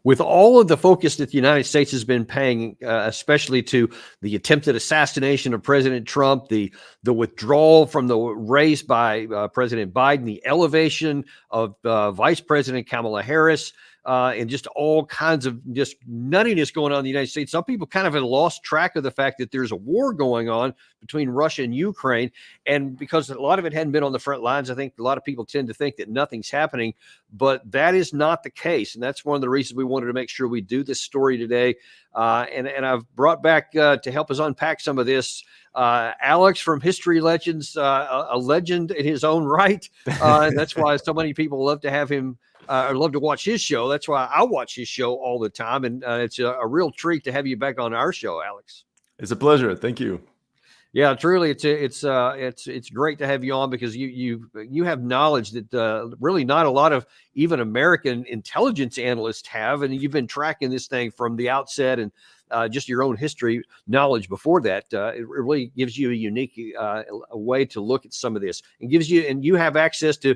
With all of the focus that the United States has been paying, especially to the attempted assassination of President Trump, the withdrawal from the race by President Biden, the elevation of Vice President Kamala Harris, and just all kinds of just nuttiness going on in the United States. Some people kind of have lost track of the fact that there's a war going on between Russia and Ukraine. And because a lot of it hadn't been on the front lines, I think a lot of people tend to think that nothing's happening, but that is not the case. And that's one of the reasons we wanted to make sure we do this story today. And I've brought back to help us unpack some of this, Alex from History Legends, a legend in his own right. And that's why so many people love to have him. I love to watch his show. That's why I watch his show all the time. And it's a real treat to have you back on our show, Alex. It's a pleasure. Thank you. Yeah, truly, it's great to have you on, because you have knowledge that really not a lot of even American intelligence analysts have, and you've been tracking this thing from the outset, and just your own history knowledge before that. It really gives you a unique a way to look at some of this, and you have access to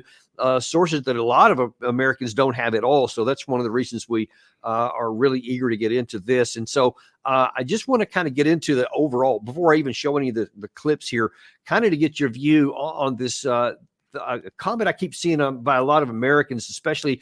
sources that a lot of Americans don't have at all. So that's one of the reasons we are really eager to get into this. And so I just want to kind of get into the overall, before I even show any of the clips here, kind of to get your view on this comment I keep seeing by a lot of Americans, especially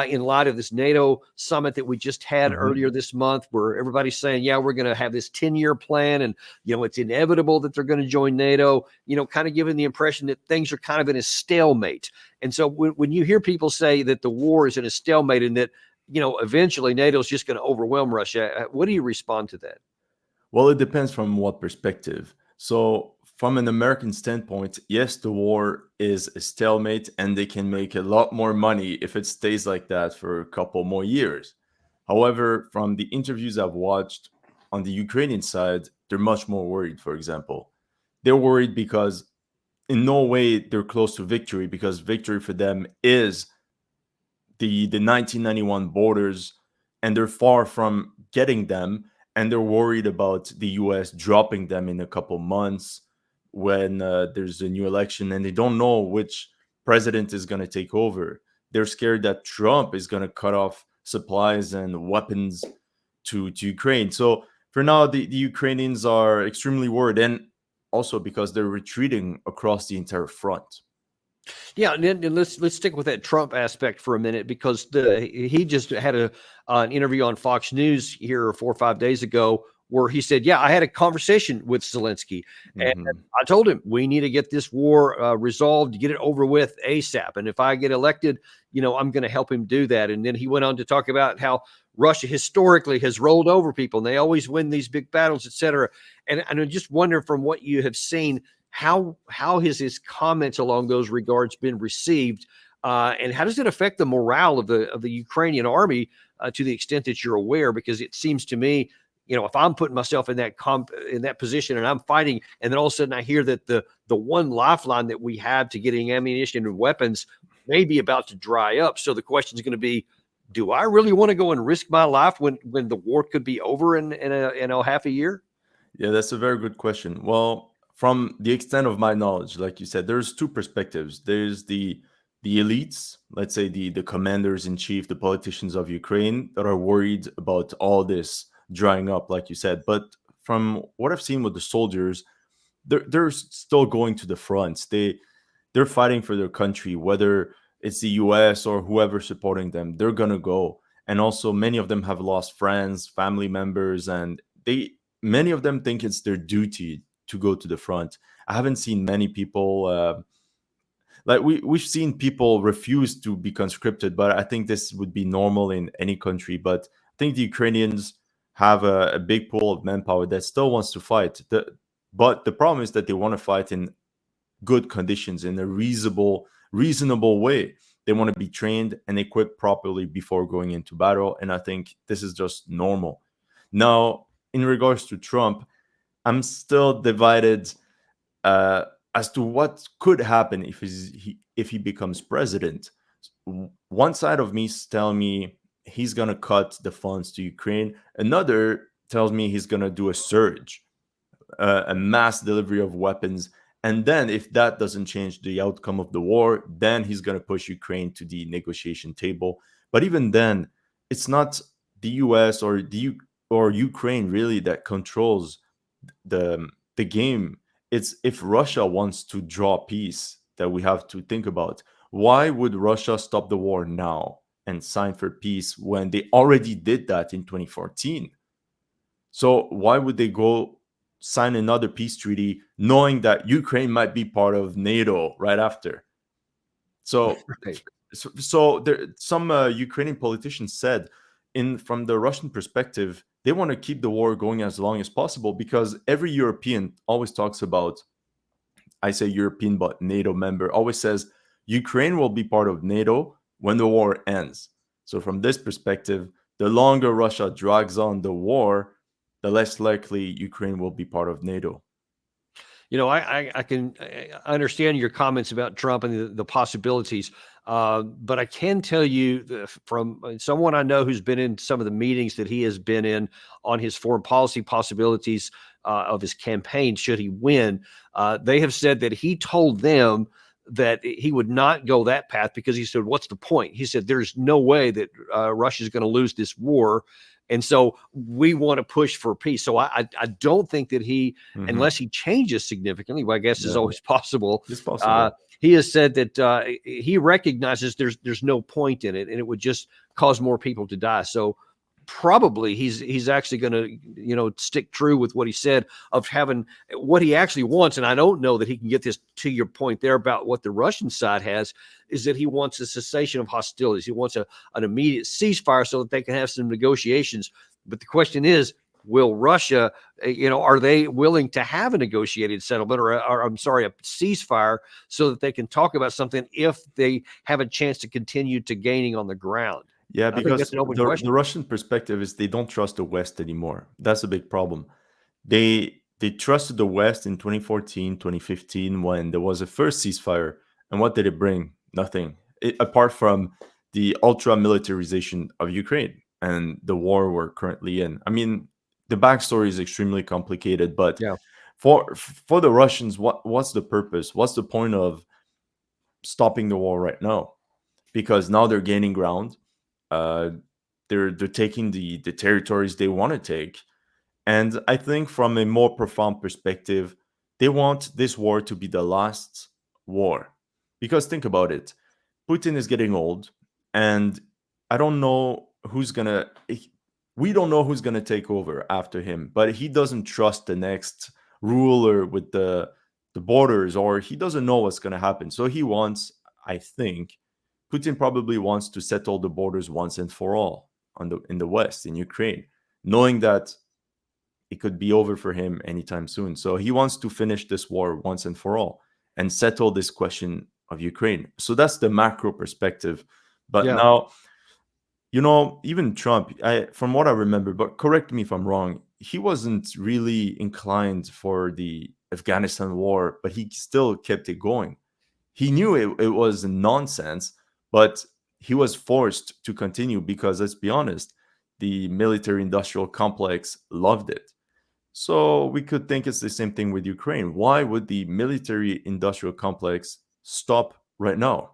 in light of this NATO summit that we just had earlier this month, where everybody's saying, yeah, we're going to have this 10-year plan, and, it's inevitable that they're going to join NATO, kind of giving the impression that things are kind of in a stalemate. And so when you hear people say that the war is in a stalemate and that, eventually NATO is just going to overwhelm Russia, what do you respond to that? Well, it depends from what perspective. So from an American standpoint, yes, the war is a stalemate, and they can make a lot more money if it stays like that for a couple more years. However, from the interviews I've watched on the Ukrainian side, they're much more worried, for example. They're worried because in no way they're close to victory, because victory for them is the 1991 borders, and they're far from getting them. And they're worried about the US dropping them in a couple months when there's a new election, and they don't know which president is going to take over. They're scared that Trump is going to cut off supplies and weapons to Ukraine. So for now, the Ukrainians are extremely worried, and also because they're retreating across the entire front. Yeah, and let's stick with that Trump aspect for a minute, because he just had an interview on Fox News here 4 or 5 days ago where he said, yeah, I had a conversation with Zelensky, and I told him we need to get this war resolved, get it over with ASAP. And if I get elected, I'm going to help him do that. And then he went on to talk about how Russia historically has rolled over people, and they always win these big battles, et cetera. And I just wonder, from what you have seen, how has his comments along those regards been received, and how does it affect the morale of the Ukrainian army to the extent that you're aware? Because it seems to me, if I'm putting myself in that position and I'm fighting, and then all of a sudden I hear that the one lifeline that we have to getting ammunition and weapons may be about to dry up. So the question is going to be, do I really want to go and risk my life when the war could be over in a half a year? Yeah, that's a very good question. Well, from the extent of my knowledge, like you said, there's two perspectives. There's the elites, let's say the commanders in chief, the politicians of Ukraine, that are worried about all this drying up, like you said. But from what I've seen with the soldiers, they're still going to the fronts. They're fighting for their country, whether it's the US or whoever supporting them. They're gonna go. And also, many of them have lost friends, family members, and many of them think it's their duty to go to the front. I haven't seen many people we've seen people refuse to be conscripted, but I think this would be normal in any country. But I think the Ukrainians have a big pool of manpower that still wants to fight. But the problem is that they want to fight in good conditions, in a reasonable way. They want to be trained and equipped properly before going into battle, and I think this is just normal. Now, in regards to Trump, I'm still divided as to what could happen if he becomes president. One side of me is telling me he's going to cut the funds to Ukraine. Another tells me he's going to do a surge, a mass delivery of weapons. And then if that doesn't change the outcome of the war, then he's going to push Ukraine to the negotiation table. But even then, it's not the US or or Ukraine really that controls the game. It's if Russia wants to draw peace that we have to think about. Why would Russia stop the war now and sign for peace when they already did that in 2014? So why would they go sign another peace treaty knowing that Ukraine might be part of NATO right after? So Right. so there, some Ukrainian politicians said, in from the Russian perspective, they want to keep the war going as long as possible because every European always talks about, I say European, but NATO member always says Ukraine will be part of NATO when the war ends. So from this perspective, the longer Russia drags on the war, the less likely Ukraine will be part of NATO. You know, I can understand your comments about Trump and the possibilities, but I can tell you from someone I know who's been in some of the meetings that he has been in on his foreign policy possibilities of his campaign, should he win, they have said that he told them that he would not go that path because he said, "What's the point?" He said, "There's no way that Russia is going to lose this war." And so we want to push for peace. So I don't think that he, Mhm. unless he changes significantly, well, I guess is Yeah, always possible. it's Uh, possible. he has said that he recognizes there's no point in it, and it would just cause more people to die. So probably he's actually going to stick true with what he said of having what he actually wants. And I don't know that he can get this to your point there about what the Russian side has, is that he wants a cessation of hostilities. He wants an immediate ceasefire so that they can have some negotiations. But the question is, will Russia, are they willing to have a negotiated settlement or I'm sorry, a ceasefire so that they can talk about something if they have a chance to continue to gaining on the ground? Yeah, I think because that's an open the question. Russian perspective is they don't trust the West anymore. That's a big problem. They trusted the West in 2014, 2015 when there was a first ceasefire. And what did it bring? Nothing. Apart from the ultra militarization of Ukraine and the war we're currently in. I mean, the backstory is extremely complicated, but Yeah. for the Russians, what's the purpose? What's the point of stopping the war right now? Because now they're gaining ground. Uh, they're taking the territories they want to take, and I think from a more profound perspective, they want this war to be the last war. Because think about it, Putin is getting old, and I don't know who's gonna. We don't know who's gonna take over after him, but he doesn't trust the next ruler with the borders, or he doesn't know what's gonna happen. So he wants, I think, Putin probably wants to settle the borders once and for all in the West, in Ukraine, knowing that it could be over for him anytime soon. So he wants to finish this war once and for all and settle this question of Ukraine. So that's the macro perspective. But Yeah. now, even Trump, from what I remember, but correct me if I'm wrong, he wasn't really inclined for the Afghanistan war, but he still kept it going. He knew it was nonsense, but he was forced to continue because, let's be honest, the military industrial complex loved it. So we could think it's the same thing with Ukraine. Why would the military industrial complex stop right now?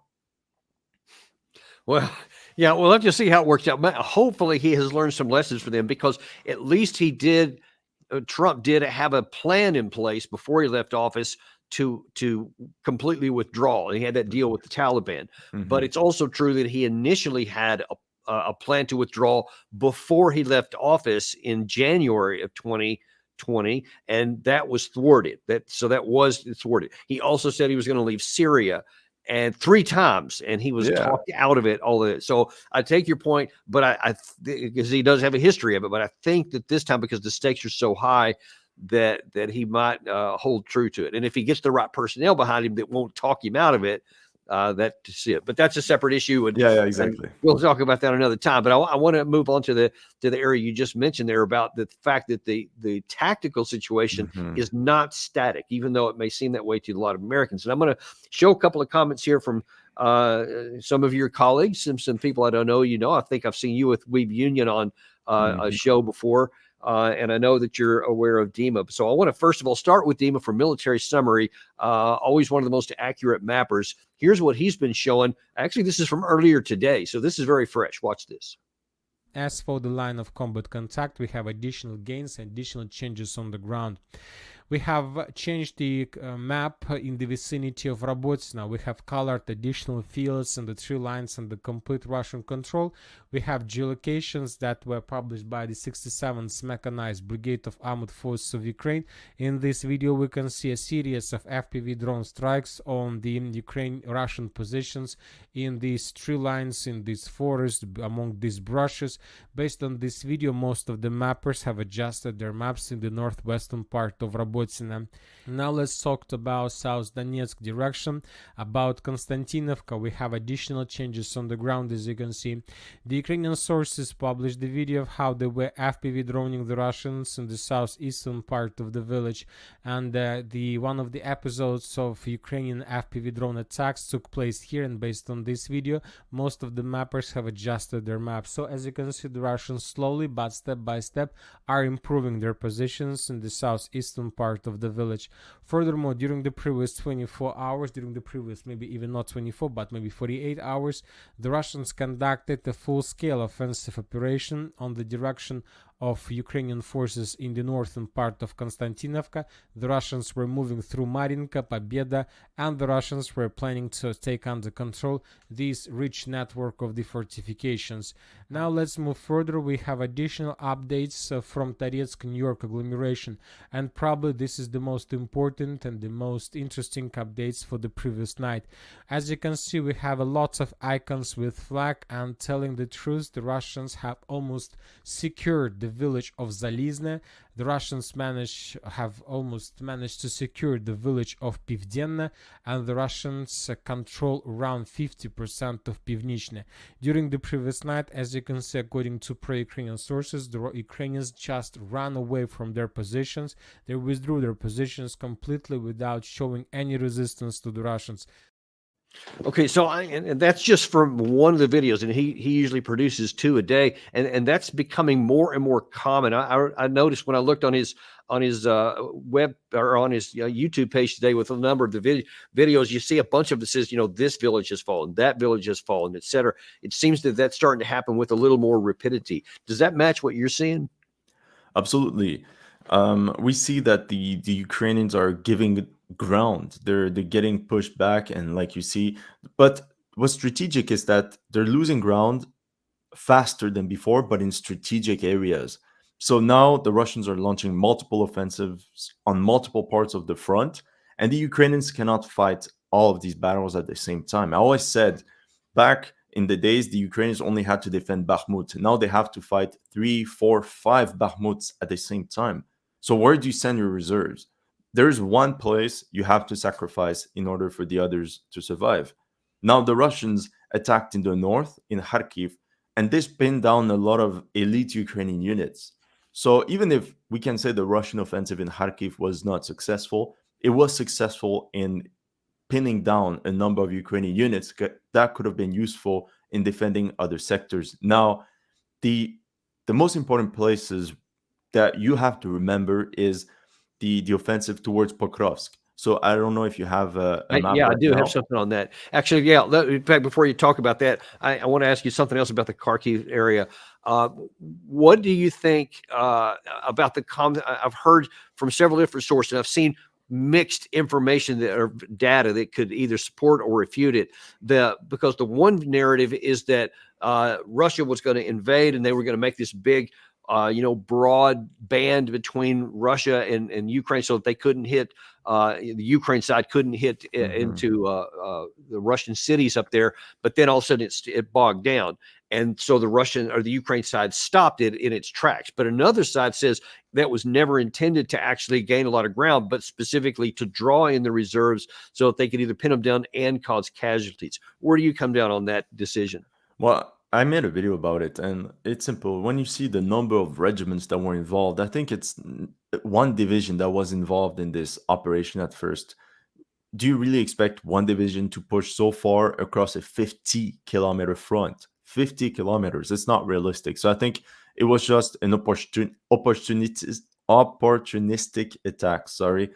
Well, yeah, well, let's just see how it works out. Hopefully, he has learned some lessons for them because at least he did. Trump did have a plan in place before he left office to completely withdraw. He had that deal with the Taliban, but Mhm. it's also true that he initially had a plan to withdraw before he left office in January of 2020, and that was thwarted. That was thwarted. He also said he was going to leave Syria and 3 times, and he was Yeah. talked out of it. All of it. So I take your point, but because he does have a history of it, but I think that this time because the stakes are so high that he might hold true to it. And if he gets the right personnel behind him that won't talk him out of it, that's it. But that's a separate issue, Yeah, and exactly. we'll talk about that another time. But I want to move on to the area you just mentioned there about the fact that the tactical situation Mhm. is not static, even though it may seem that way to a lot of Americans. And I'm going to show a couple of comments here from some of your colleagues, some people I don't know. I think I've seen you with Weave Union on a Mhm. show before. And I know that you're aware of DEMA. So I want to first of all start with DEMA for military summary. Always one of the most accurate mappers. Here's what he's been showing. Actually, this is from earlier today. So this is very fresh. Watch this. As for the line of combat contact, we have additional gains and additional changes on the ground. We have changed the map in the vicinity of Robots. Now we have colored additional fields and the tree lines and the complete Russian control. We have geolocations that were published by the 67th Mechanized Brigade of Armored Forces of Ukraine. In this video, we can see a series of FPV drone strikes on the Ukraine-Russian positions in these tree lines, in this forest, among these brushes. Based on this video, most of the mappers have adjusted their maps in the northwestern part of Robots. Now let's talk about South Donetsk direction. About Konstantinovka, we have additional changes on the ground, as you can see. The Ukrainian sources published the video of how they were FPV droning the Russians in the southeastern part of the village, and one of the episodes of Ukrainian FPV drone attacks took place here. And based on this video, most of the mappers have adjusted their maps. So as you can see, the Russians slowly but step by step are improving their positions in the southeastern part of the village. Furthermore, during the previous 24 hours, maybe even not 24, but maybe 48 hours, the Russians conducted a full-scale offensive operation on the direction of Ukrainian forces in the northern part of Konstantinovka. The Russians were moving through Marinka, Pobeda, and the Russians were planning to take under control this rich network of the fortifications. Now let's move further. We have additional updates from Toretsk, New York agglomeration, and probably this is the most important and the most interesting updates for the previous night. As you can see, we have a lot of icons with flag, and telling the truth, the Russians have almost secured the village of Zalizne. The Russians have almost managed to secure the village of Pivdenne, and the Russians control around 50% of Pivnichne. During the previous night, as you can see, according to pro-Ukrainian sources, the Ukrainians just ran away from their positions. They withdrew their positions completely without showing any resistance to the Russians. Okay, so and that's just from one of the videos, and he usually produces 2 a day, and that's becoming more and more common. I noticed when I looked on his web or on his YouTube page today with a number of the videos, you see a bunch of it says, this village has fallen, that village has fallen, etc. It seems that that's starting to happen with a little more rapidity. Does that match what you're seeing? Absolutely. We see that the Ukrainians are giving ground. They're getting pushed back, and like you see, but what's strategic is that they're losing ground faster than before, but in strategic areas. So now the Russians are launching multiple offensives on multiple parts of the front, and the Ukrainians cannot fight all of these battles at the same time. I always said back in the days, the Ukrainians only had to defend Bakhmut. Now they have to fight 3, 4, 5 Bakhmuts at the same time. So where do you send your reserves? There's one place you have to sacrifice in order for the others to survive. Now the Russians attacked in the north, in Kharkiv, and this pinned down a lot of elite Ukrainian units. So even if we can say the Russian offensive in Kharkiv was not successful, it was successful in pinning down a number of Ukrainian units that could have been useful in defending other sectors. Now, the most important places that you have to remember is the offensive towards Pokrovsk. So I don't know if you have a map Yeah, I right do have now. something on that. Actually, yeah. In fact, before you talk about that, I want to ask you something else about the Kharkiv area. Uh, what do you think about the I've heard from several different sources. I've seen mixed information that or data that could either support or refute it. Because the one narrative is that Russia was going to invade and they were going to make this big broad band between Russia and Ukraine so that they couldn't hit the Ukraine side couldn't hit Mhm. into the Russian cities up there. But then all of a sudden it bogged down. And so the Russian or the Ukraine side stopped it in its tracks. But another side says that was never intended to actually gain a lot of ground, but specifically to draw in the reserves so that they could either pin them down and cause casualties. Where do you come down on that decision? Well, I made a video about it, and it's simple. When you see the number of regiments that were involved, I think it's one division that was involved in this operation at first. Do you really expect one division to push so far across a 50-kilometer front? 50 kilometers, it's not realistic. So I think it was just an opportunistic attack, sorry,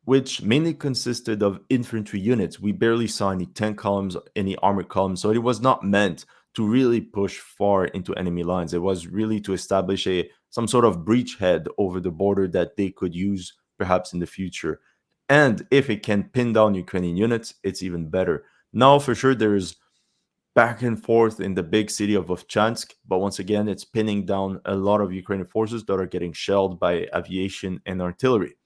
which mainly consisted of infantry units. We barely saw any tank columns, any armored columns, so it was not meant to really push far into enemy lines. It was really to establish some sort of breachhead over the border that they could use perhaps in the future. And if it can pin down Ukrainian units, it's even better. Now, for sure, there's back and forth in the big city of Vovchansk, but once again, it's pinning down a lot of Ukrainian forces that are getting shelled by aviation and artillery.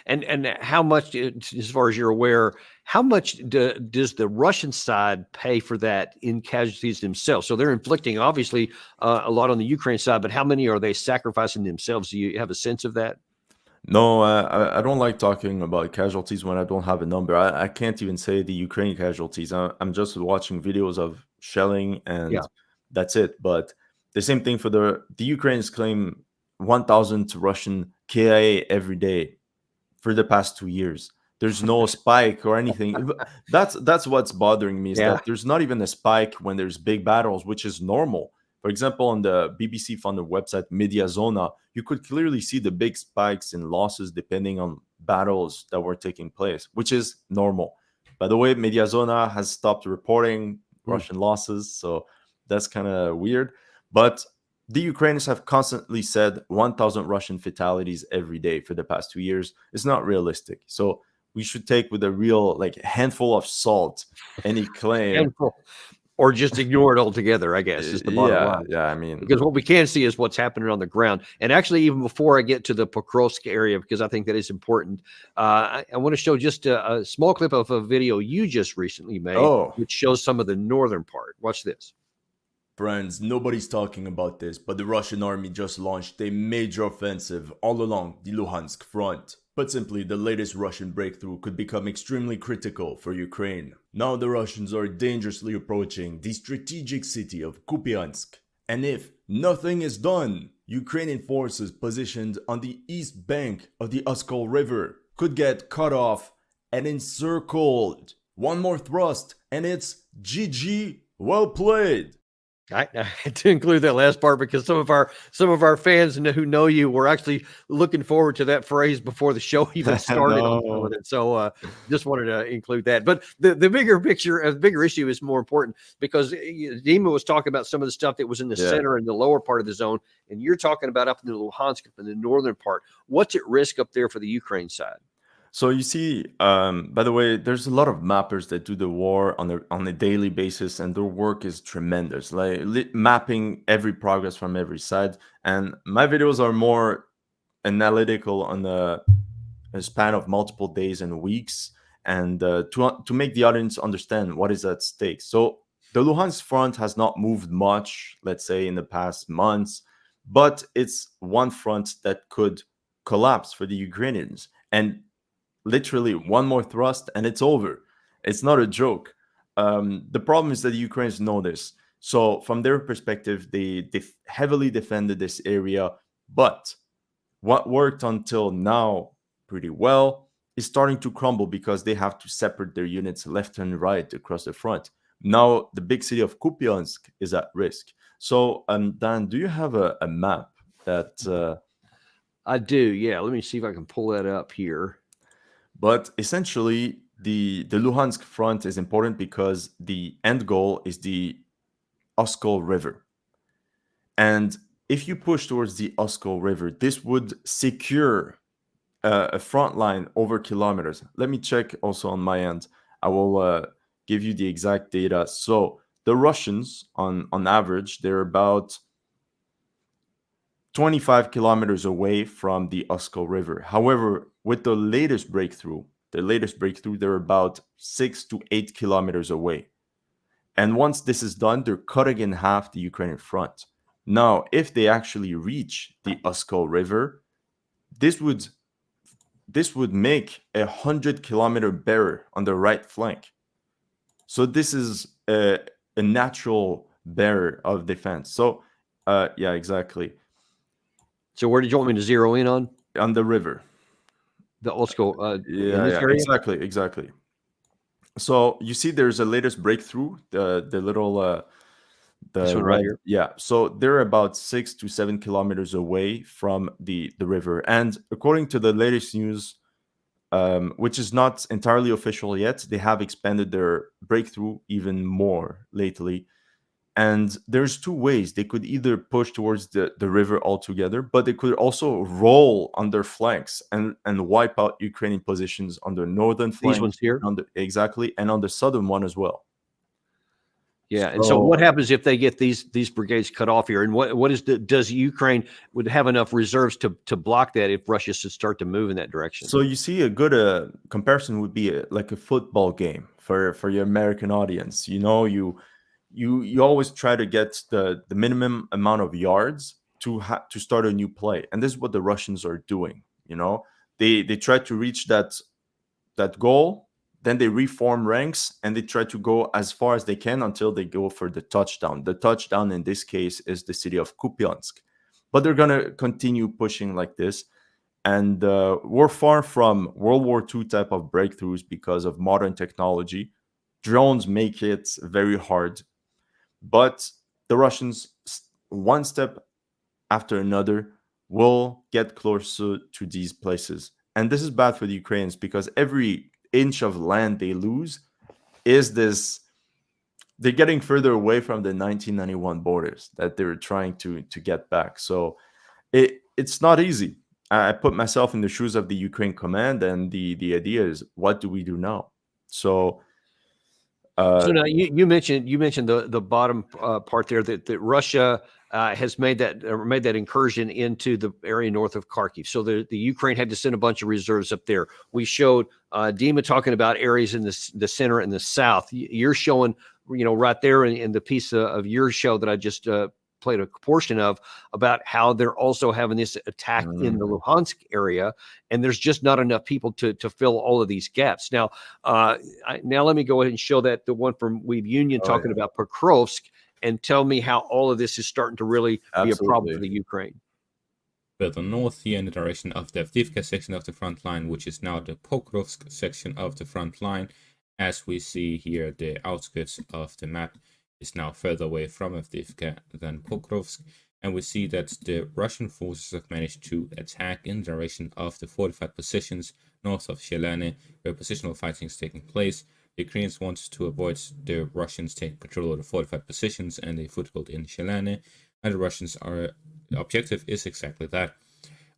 And how much, as far as you're aware, how much does the Russian side pay for that in casualties themselves? So they're inflicting, obviously, a lot on the Ukraine side, but how many are they sacrificing themselves? Do you have a sense of that? No, I don't like talking about casualties when I don't have a number. I can't even say the Ukrainian casualties. I'm just watching videos of shelling Yeah. and that's it. But the same thing for the Ukrainians claim 1,000 Russian KIA every day for the past 2 years. There's no spike or anything. That's what's bothering me is Yeah. that there's not even a spike when there's big battles, which is normal. For example, on the BBC funded website Media Zona, you could clearly see the big spikes in losses depending on battles that were taking place, which is normal. By the way, Media Zona has stopped reporting Mm. Russian losses, so that's kind of weird. But the Ukrainians have constantly said 1,000 Russian fatalities every day for the past 2 years. It's not realistic. So we should take with a real handful of salt any claim. Handful. Or just ignore it altogether, I guess, is the bottom Yeah, line. yeah. I mean, Because what we can see is what's happening on the ground. And actually, even before I get to the Pokrovsk area, because I think that is important, I want to show just a small clip of a video you just recently made, oh, which shows some of the northern part. Watch this. friends, nobody's talking about this, but the Russian army just launched a major offensive all along the Luhansk front. Put simply, the latest Russian breakthrough could become extremely critical for Ukraine. Now the Russians are dangerously approaching the strategic city of Kupiansk. And if nothing is done, Ukrainian forces positioned on the east bank of the Oskol River could get cut off and encircled. One more thrust, and it's GG, well played. I had to include that last part because some of our fans who know you were actually looking forward to that phrase before the show even started on some of No. it. So just wanted to include that. But the bigger picture, the bigger issue is more important because Dima was talking about some of the stuff that was in the Yeah. center and the lower part of the zone, and you're talking about up in the Luhansk, up in the northern part. What's at risk up there for the Ukraine side? So you see, by the way, there's a lot of mappers that do the war on a daily basis, and their work is tremendous, like mapping every progress from every side. And my videos are more analytical on a span of multiple days and weeks, and to make the audience understand what is at stake. So the Luhansk front has not moved much, let's say, in the past months, but it's one front that could collapse for the Ukrainians. And literally one more thrust and it's over. It's not a joke. The problem is that the Ukrainians know this. So from their perspective, they heavily defended this area. But what worked until now pretty well is starting to crumble because they have to separate their units left and right across the front. Now the big city of Kupiansk is at risk. So Dan, do you have a map that I do. Yeah. Let me see if I can pull that up here. But essentially, the Luhansk front is important because the end goal is the Oskol River. And if you push towards the Oskol River, this would secure a front line over kilometers. Let me check also on my end. I will give you the exact data. So the Russians, on average, they're about 25 kilometers away from the Oskol River. However, with the latest breakthrough, they're about 6 to 8 kilometers away. And once this is done, they're cutting in half the Ukrainian front. Now, if they actually reach the Oskol River, this would make 100-kilometer barrier on the right flank. So this is a natural barrier of defense. So, yeah, exactly. So where did you want me to zero in on? On the river. Let's go in this Yeah, area. exactly. So you see, there's a latest breakthrough. The little This the one right red, here. yeah. So they're about 6 to 7 kilometers away from the river, and according to the latest news, which is not entirely official yet. They have expanded their breakthrough even more lately. And there's two ways. They could either push towards the river altogether, but they could also roll on their flanks and wipe out Ukrainian positions on the northern These flank, ones here. exactly, and on the southern one as well. Yeah, and so what happens if they get these brigades cut off here? And what is does Ukraine would have enough reserves to block that if Russia should start to move in that direction? So you see, a good comparison would be like a football game for your American audience. You know, you always try to get the minimum amount of yards to start a new play, and this is what the Russians are doing. You know, they try to reach that goal, then they reform ranks and they try to go as far as they can until they go for the touchdown. The touchdown in this case is the city of Kupiansk, but they're gonna continue pushing like this. And we're far from World War II type of breakthroughs because of modern technology. Drones make it very hard, but the Russians, one step after another, will get closer to these places. And this is bad for the Ukrainians because every inch of land they lose is this. They're getting further away from the 1991 borders that they were trying to get back. So it's not easy. I put myself in the shoes of the Ukraine command, and the idea is, what do we do now? So now you mentioned the bottom part there that Russia has made that incursion into the area north of Kharkiv. So the Ukraine had to send a bunch of reserves up there. We showed Dima talking about areas in the center and the south. You're showing, right there in the piece of your show that I just played a portion of, about how they're also having this attack in the Luhansk area, and there's just not enough people to fill all of these gaps. Now, now let me go ahead and show that the one from Weave Union talking about Pokrovsk, and tell me how all of this is starting to really be a problem for the Ukraine. Further north here in the direction of the Avdiivka section of the front line, which is now the Pokrovsk section of the front line. As we see here, the outskirts of the map is now further away from Avdiivka than Pokrovsk, and we see that the Russian forces have managed to attack in the direction of the fortified positions north of Shelane, where positional fighting is taking place. The Ukrainians want to avoid the Russians taking control of the fortified positions and a foothold in Shelane, and the objective is exactly that.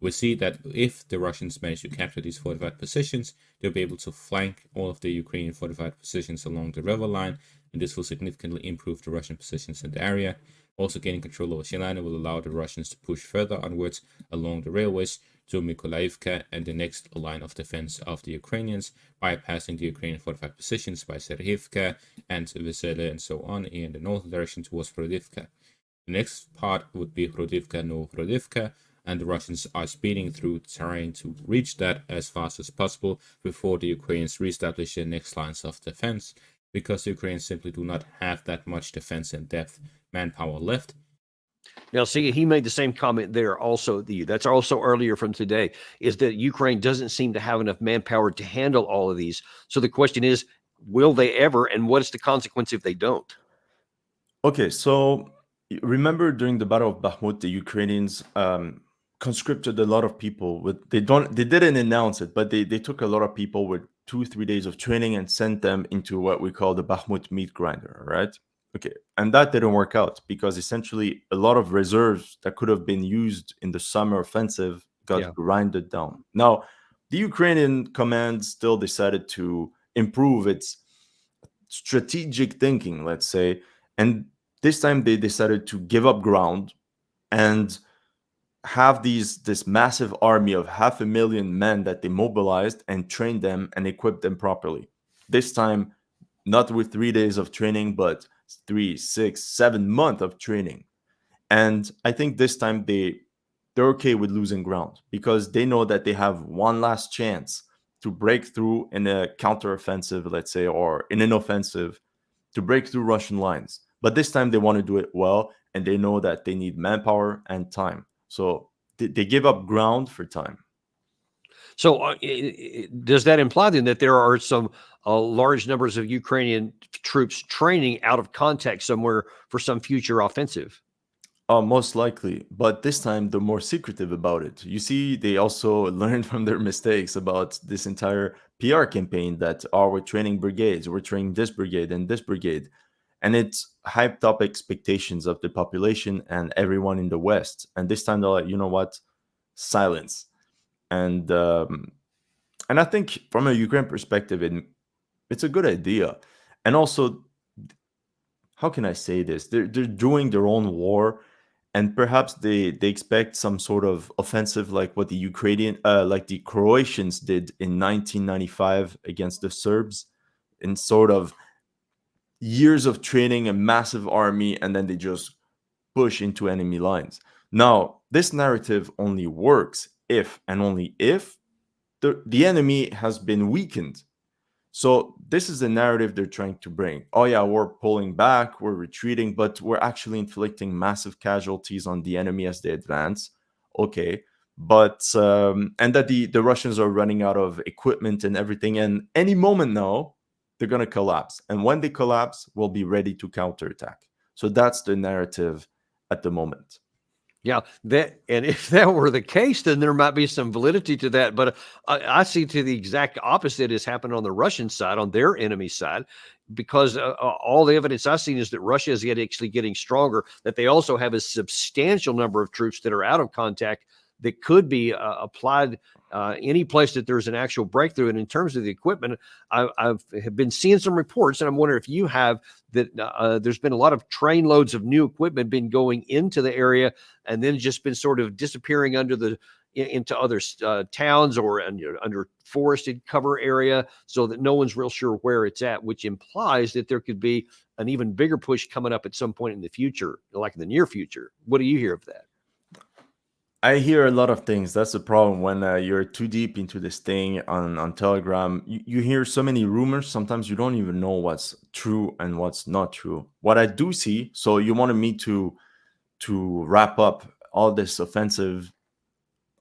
We see that if the Russians manage to capture these fortified positions, they'll be able to flank all of the Ukrainian fortified positions along the river line, and this will significantly improve the Russian positions in the area. Also, gaining control over Shelane will allow the Russians to push further onwards along the railways to Mykolaiivka and the next line of defense of the Ukrainians, bypassing the Ukrainian fortified positions by Serhivka and Vesele and so on in the northern direction towards Hrodivka. The next part would be Hrodivka, and the Russians are speeding through terrain to reach that as fast as possible before the Ukrainians reestablish their next lines of defense, because the Ukrainians simply do not have that much defense and depth manpower left. Now, see, he made the same comment there also. That's also earlier from today, is that Ukraine doesn't seem to have enough manpower to handle all of these. So the question is, will they ever, and what is the consequence if they don't? Okay, so remember during the Battle of Bakhmut, the Ukrainians conscripted a lot of people they didn't announce it, but they took a lot of people with 2-3 days of training and sent them into what we call the Bakhmut meat grinder, right? Okay, and that didn't work out because essentially a lot of reserves that could have been used in the summer offensive got grinded down. Now, the Ukrainian command still decided to improve its strategic thinking, let's say, and this time they decided to give up ground and have this massive army of 500,000 men that they mobilized and trained them and equipped them properly. This time, not with 3 days of training, but 3, 6, 7 months of training. And I think this time they're okay with losing ground because they know that they have one last chance to break through in a counteroffensive, let's say, or in an offensive to break through Russian lines. But this time they want to do it well, and they know that they need manpower and time. So they give up ground for time. So does that imply then that there are some large numbers of Ukrainian troops training out of context somewhere for some future offensive? Most likely, but this time they're more secretive about it. You see, they also learned from their mistakes about this entire PR campaign that, oh, we're training brigades, we're training this brigade and this brigade. And it's hyped up expectations of the population and everyone in the West. And this time they're like, you know what? Silence. And I think from a Ukraine perspective, it's a good idea. And also, how can I say this? They're doing their own war, and perhaps they expect some sort of offensive like what the like the Croatians did in 1995 against the Serbs, in sort of years of training a massive army, and then they just push into enemy lines. Now, this narrative only works if and only if the enemy has been weakened. So this is the narrative they're trying to bring. Oh yeah, we're pulling back, we're retreating, but we're actually inflicting massive casualties on the enemy as they advance. Okay, but and that the Russians are running out of equipment and everything, and any moment now they're gonna collapse. And when they collapse, we'll be ready to counterattack. So that's the narrative at the moment. Yeah, and if that were the case, then there might be some validity to that. But I see to the exact opposite has happened on the Russian side, on their enemy side, because all the evidence I've seen is that Russia is yet actually getting stronger. That they also have a substantial number of troops that are out of contact that could be applied any place that there's an actual breakthrough. And in terms of the equipment, I've been seeing some reports, and I'm wondering if you have that there's been a lot of train loads of new equipment been going into the area and then just been sort of disappearing into other towns or under forested cover area, so that no one's real sure where it's at, which implies that there could be an even bigger push coming up at some point in the future, like in the near future. What do you hear of that? I hear a lot of things. That's the problem when you're too deep into this thing on Telegram. You hear so many rumors. Sometimes you don't even know what's true and what's not true. What I do see, so you wanted me to wrap up all this offensive,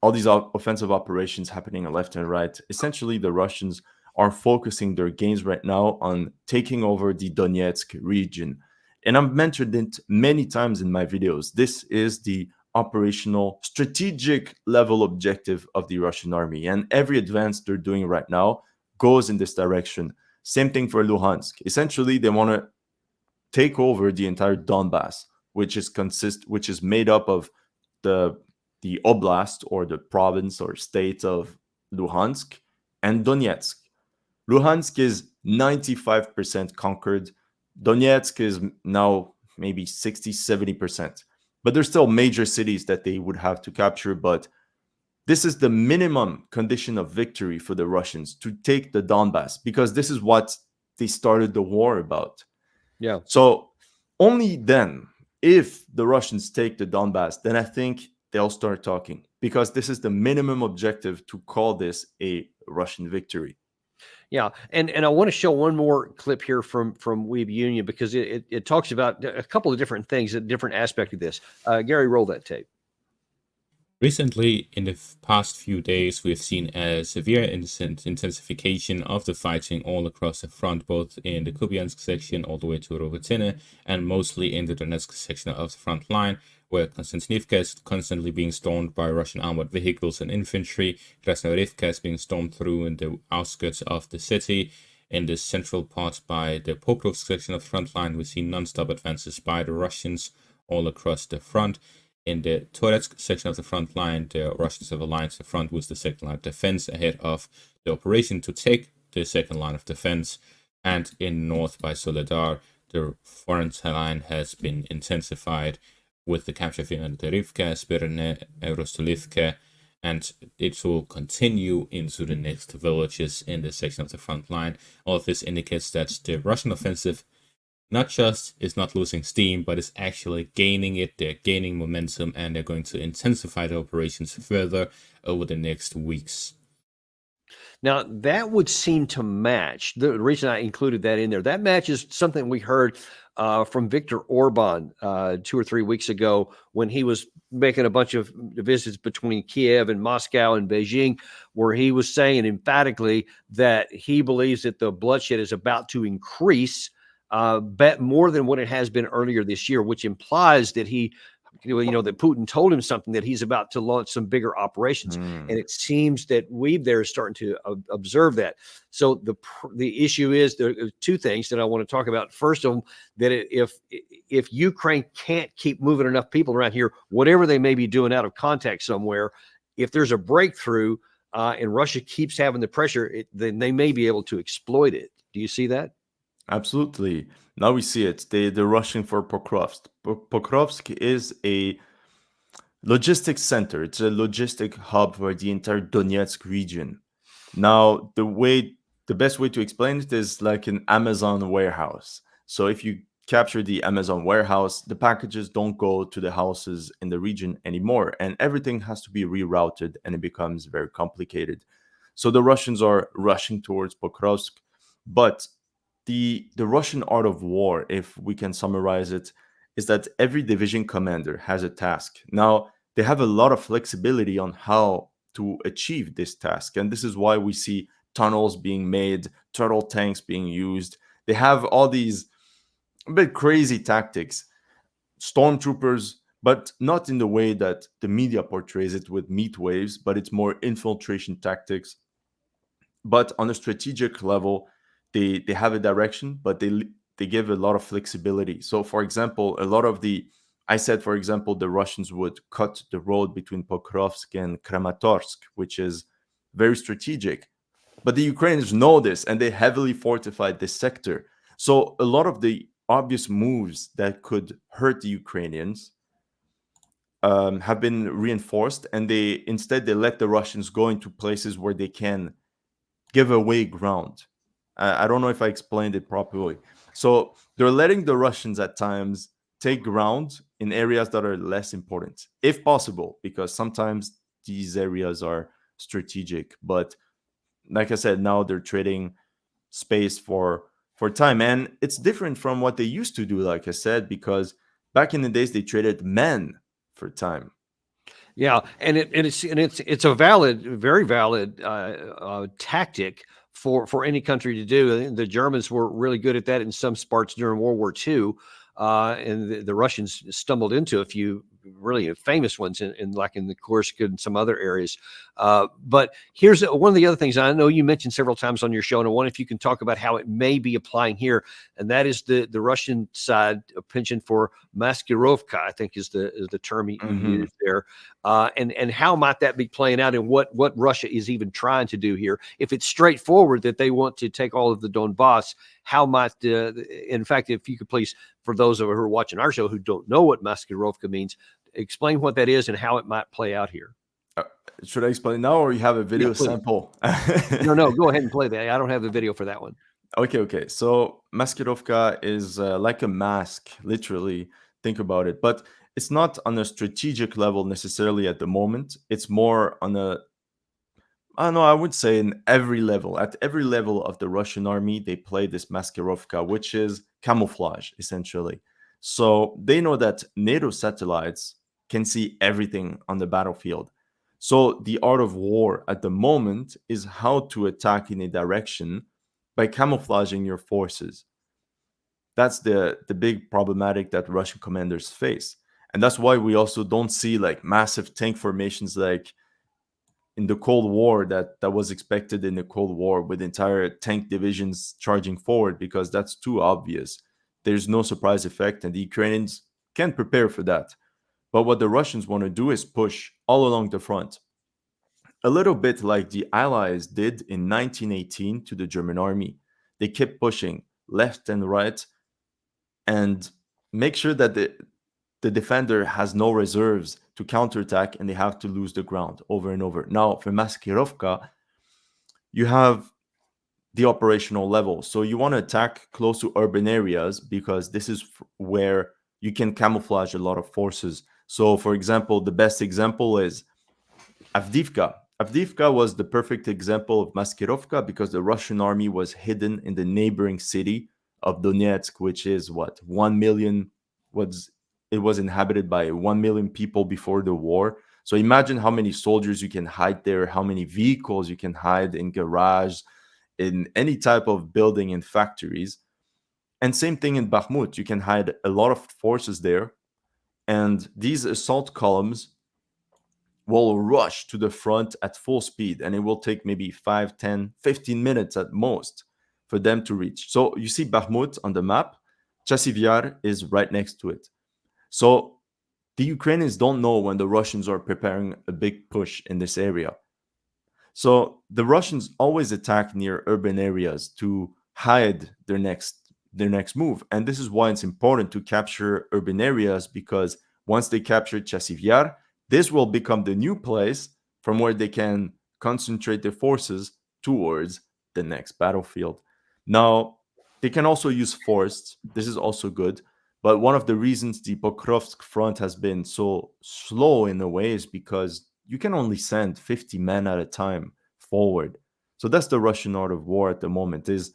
all these offensive operations happening left and right. Essentially, the Russians are focusing their gains right now on taking over the Donetsk region. And I've mentioned it many times in my videos. This is the operational, strategic level objective of the Russian army. And every advance they're doing right now goes in this direction. Same thing for Luhansk. Essentially, they want to take over the entire Donbass, which is made up of the oblast or the province or state of Luhansk and Donetsk. Luhansk is 95% conquered. Donetsk is now maybe 60-70%. But there's still major cities that they would have to capture. But this is the minimum condition of victory for the Russians, to take the Donbass, because this is what they started the war about. Yeah. So only then, if the Russians take the Donbass, then I think they'll start talking, because this is the minimum objective to call this a Russian victory. Yeah, and I want to show one more clip here from Weeb Union, because it talks about a couple of different things, a different aspect of this. Gary, roll that tape. Recently, in the past few days, we've seen a severe intensification of the fighting all across the front, both in the Kupiansk section all the way to Rogotyne, and mostly in the Donetsk section of the front line, where Konstantinivka is constantly being stormed by Russian armored vehicles and infantry. Krasnoyarivka is being stormed through in the outskirts of the city. In the central part by the Pokrovsk section of the front line, we see non-stop advances by the Russians all across the front. In the Toretsk section of the front line, the Russians have aligned the front with the second line of defense ahead of the operation to take the second line of defense. And in north by Soledar, the front line has been intensified with the capture of Rivka, Spirne, Rostolivka, and it will continue into the next villages in the section of the front line. All of this indicates that the Russian offensive not just is not losing steam, but is actually gaining it. They're gaining momentum, and they're going to intensify the operations further over the next weeks. Now, that would seem to match. The reason I included that in there, that matches something we heard from Viktor Orban 2 or 3 weeks ago, when he was making a bunch of visits between Kiev and Moscow and Beijing, where he was saying emphatically that he believes that the bloodshed is about to increase more than what it has been earlier this year, which implies that he that Putin told him something, that he's about to launch some bigger operations. And it seems that we there is starting to observe that. So the issue is, there are two things that I want to talk about. First of all, that if Ukraine can't keep moving enough people around here, whatever they may be doing out of contact somewhere, if there's a breakthrough and Russia keeps having the pressure, then they may be able to exploit it. Do you see that? Absolutely. Now we see it. They're rushing for Pokrovsk. Pokrovsk is a logistics center. It's a logistic hub for the entire Donetsk region. Now, the best way to explain it is like an Amazon warehouse. So if you capture the Amazon warehouse, the packages don't go to the houses in the region anymore, and everything has to be rerouted, and it becomes very complicated. So the Russians are rushing towards Pokrovsk, but the Russian art of war, if we can summarize it, is that every division commander has a task. Now, they have a lot of flexibility on how to achieve this task, and this is why we see tunnels being made, turtle tanks being used. They have all these a bit crazy tactics, stormtroopers, but not in the way that the media portrays it with meat waves, but it's more infiltration tactics. But on a strategic level, they have a direction, but they give a lot of flexibility. So, for example, I said, for example, the Russians would cut the road between Pokrovsk and Kramatorsk, which is very strategic. But the Ukrainians know this, and they heavily fortified this sector. So a lot of the obvious moves that could hurt the Ukrainians have been reinforced, and they let the Russians go into places where they can give away ground. I don't know if I explained it properly. So they're letting the Russians at times take ground in areas that are less important, if possible, because sometimes these areas are strategic. But like I said, now they're trading space for time, and it's different from what they used to do. Like I said, because back in the days they traded men for time. Yeah, and it's a very valid tactic for any country to do. I think the Germans were really good at that in some parts during World War II, and the Russians stumbled into a few really famous ones in the Kursk and some other areas. But here's one of the other things I know you mentioned several times on your show, and I wonder if you can talk about how it may be applying here, and that is the Russian side penchant for maskirovka, I think is the term you used there, and how might that be playing out, and what Russia is even trying to do here? If it's straightforward that they want to take all of the Donbass, how might in fact, if you could please, for those of you who are watching our show who don't know what maskirovka means, explain what that is and how it might play out here. Should I explain now, or you have a video sample? No, go ahead and play that. I don't have the video for that one. Okay. So maskirovka is like a mask, literally. Think about it, but it's not on a strategic level necessarily at the moment. It's more on I don't know, I would say in every level. At every level of the Russian army, they play this maskirovka, which is camouflage, essentially. So they know that NATO satellites can see everything on the battlefield. So the art of war at the moment is how to attack in a direction by camouflaging your forces. That's the big problematic that Russian commanders face. And that's why we also don't see like massive tank formations like in the Cold War that was expected in the Cold War, with entire tank divisions charging forward, because that's too obvious. There's no surprise effect, and the Ukrainians can prepare for that. But what the Russians want to do is push all along the front, a little bit like the Allies did in 1918 to the German army. They kept pushing left and right and make sure that the defender has no reserves to counterattack, and they have to lose the ground over and over. Now, for maskirovka, you have the operational level. So you want to attack close to urban areas, because this is where you can camouflage a lot of forces. So, for example, the best example is Avdiivka. Avdiivka was the perfect example of maskirovka, because the Russian army was hidden in the neighboring city of Donetsk, which is what, 1 million, it was inhabited by 1 million people before the war. So imagine how many soldiers you can hide there, how many vehicles you can hide in garage, in any type of building and factories. And same thing in Bakhmut. You can hide a lot of forces there. And these assault columns will rush to the front at full speed, and it will take maybe 5, 10, 15 minutes at most for them to reach. So you see Bakhmut on the map, Chasiv is right next to it. So the Ukrainians don't know when the Russians are preparing a big push in this area. So the Russians always attack near urban areas to hide their next move. And this is why it's important to capture urban areas, because once they capture Chasiv, this will become the new place from where they can concentrate their forces towards the next battlefield. Now, they can also use forests. This is also good. But one of the reasons the Pokrovsk front has been so slow in a way is because you can only send 50 men at a time forward. So that's the Russian art of war at the moment, is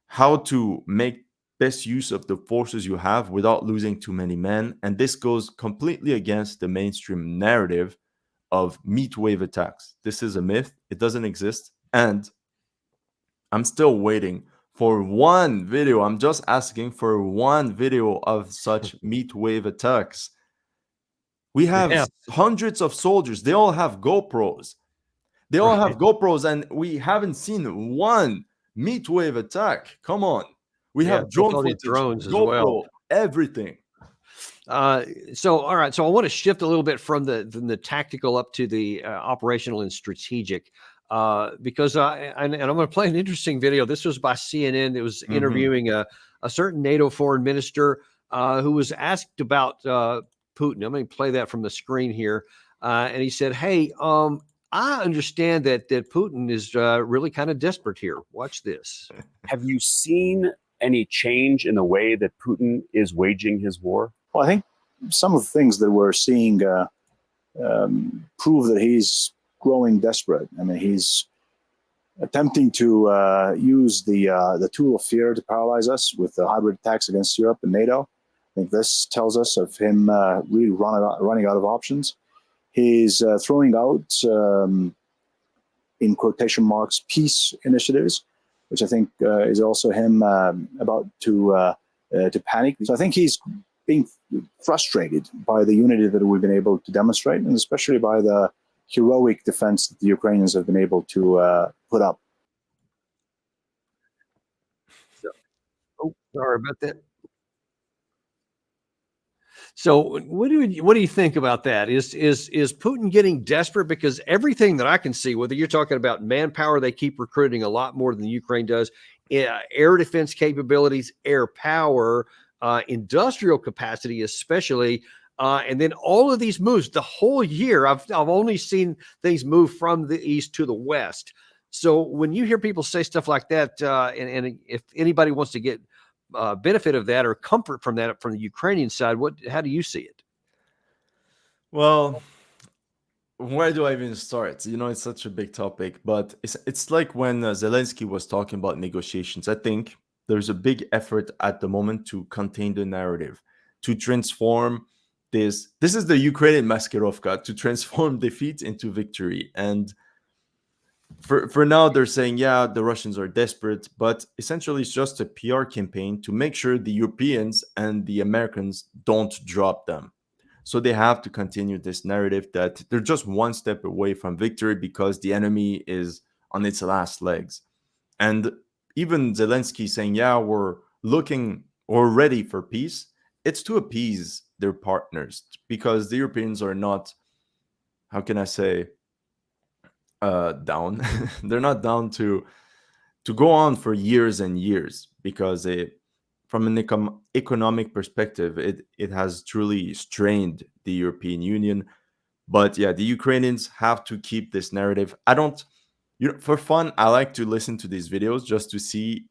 how to make best use of the forces you have without losing too many men. And this goes completely against the mainstream narrative of meat wave attacks. This is a myth. It doesn't exist. And I'm still waiting for one video. I'm just asking for one video of such meat wave attacks. We have hundreds of soldiers. They all have GoPros. They all have GoPros, and we haven't seen one meat wave attack. Come on. We have drone footage, drones as GoPro, well. everything. So, all right. So I want to shift a little bit from the tactical up to the operational and strategic, because and I'm going to play an interesting video. This was by CNN. It was interviewing a certain NATO foreign minister who was asked about Putin. I'm going to play that from the screen here. And he said, hey, I understand that Putin is really kind of desperate here. Watch this. Have you seen any change in the way that Putin is waging his war? Well, I think some of the things that we're seeing prove that he's growing desperate. I mean, he's attempting to use the tool of fear to paralyze us with the hybrid attacks against Europe and NATO. I think this tells us of him really running out of options. He's throwing out, in quotation marks, peace initiatives, which I think is also him about to panic. So I think he's being frustrated by the unity that we've been able to demonstrate, and especially by the heroic defense that the Ukrainians have been able to put up. Oh, sorry about that. So what do you think about that? Is Putin getting desperate? Because everything that I can see, whether you're talking about manpower, they keep recruiting a lot more than Ukraine does, air defense capabilities, air power, industrial capacity, especially, and then all of these moves. The whole year, I've only seen things move from the east to the west. So when you hear people say stuff like that, and if anybody wants to get benefit of that or comfort from that from the Ukrainian side, how do you see it? Well, where do I even start? You know, it's such a big topic, but it's like when Zelensky was talking about negotiations. I think there's a big effort at the moment to contain the narrative, to transform this is the Ukrainian maskirovka, to transform defeat into victory. And for now, they're saying, yeah, the Russians are desperate, but essentially it's just a PR campaign to make sure the Europeans and the Americans don't drop them. So they have to continue this narrative that they're just one step away from victory because the enemy is on its last legs. And even Zelensky saying, yeah, we're ready for peace. It's to appease their partners, because the Europeans are not, how can I say, down. They're not down to go on for years and years, because from an economic perspective, it has truly strained the European Union. But yeah, the Ukrainians have to keep this narrative. For fun, I like to listen to these videos just to see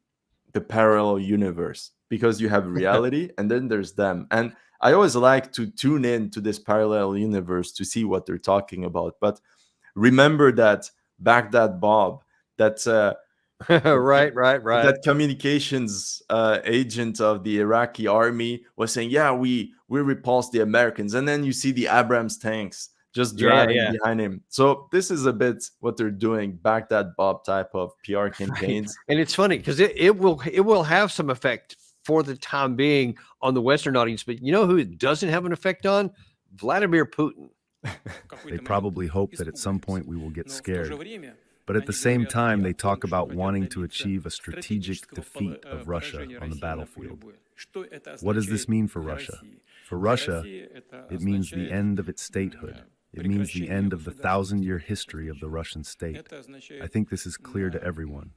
the parallel universe, because you have reality and then there's them. And I always like to tune in to this parallel universe to see what they're talking about. But remember that Baghdad Bob, that right. that communications agent of the Iraqi army was saying, yeah, we repulsed the Americans, and then you see the Abrams tanks just driving behind him. So this is a bit what they're doing, Baghdad Bob type of PR campaigns. Right. And it's funny because it will have some effect for the time being on the Western audience. But you know who it doesn't have an effect on? Vladimir Putin. They probably hope that at some point we will get scared. But at the same time, they talk about wanting to achieve a strategic defeat of Russia on the battlefield. What does this mean for Russia? For Russia, it means the end of its statehood. It means the end of the 1,000-year history of the Russian state. I think this is clear to everyone.